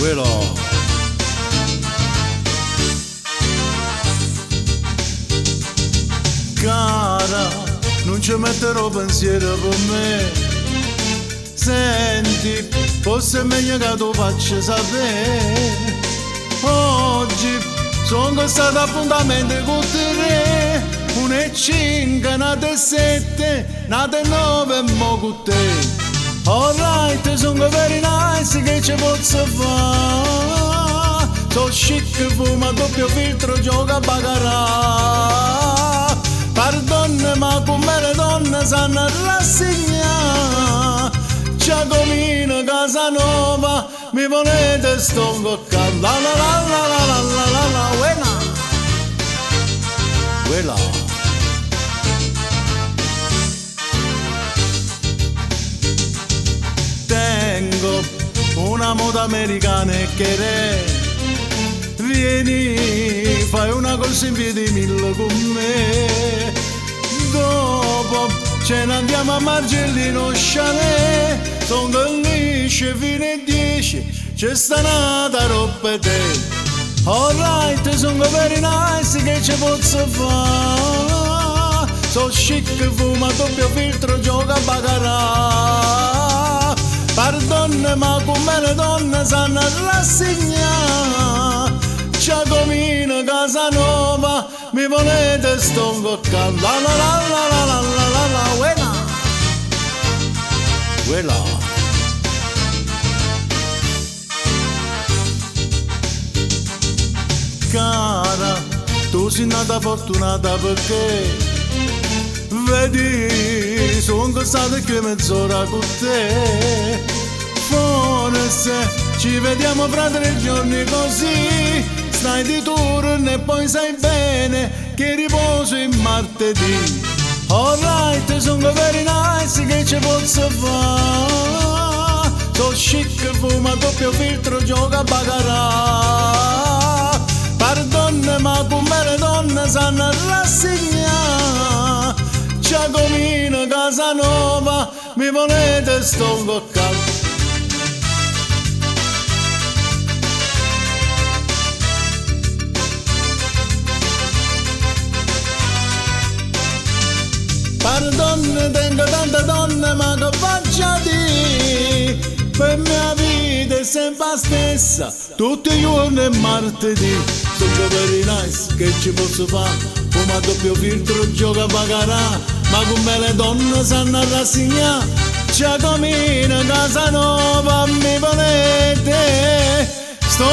quello. Cara, non ci metterò pensiero per me. Senti, forse è meglio che tu faccia sapere. Oggi sono stato appuntamento con te. 1:05, nate 7, nate 9 mo con te. Alright, sono very nice, che ci posso fare? So chic, fuma doppio filtro, gioca a baccarat. Pardonne, ma come le donne sanno rassegnare. Giacomino Casanova, mi volete sto ingoccando. La la la la la la la la la, quella. Quella. Tengo una moda americana e che re. Vieni, fai una corsa in via di Mille con me. Dopo ce ne andiamo a Margellino Chalet. Sono felice fino a 10, c'è sta nata roba te. Alright, sono very nice, che ci posso fare? So chic, fuma doppio filtro, gioca a baccarat. Pardonne, ma come le donne sanno rassegnare. Giacomino Casanova, mi volete sto ingoccando. La la la la la la la la la, quella. Quella. Cara, tu sei nata fortunata perché vedi, sono stato qui mezz'ora con te. Forse ci vediamo fra 3 giorni così. Stai di turno e poi sai bene che riposo il martedì. Alright, sono very nice, che ci posso fare? So chic, fuma doppio filtro, gioca a baccarat. Pardonne, ma come le donne sanno rassegnare. Giacomino Casanova, mi volete sto ingoccando. Pardonne, tengo tante donne, ma che faccio a dire? Per mia vita è sempre la stessa, tutti i giorni è martedì. Sono very nice, che ci posso fare? Fuma doppio filtro, gioca a baccarat. Ma come le donne sanno rassegnare. Giacomino Casanova, mi volete sto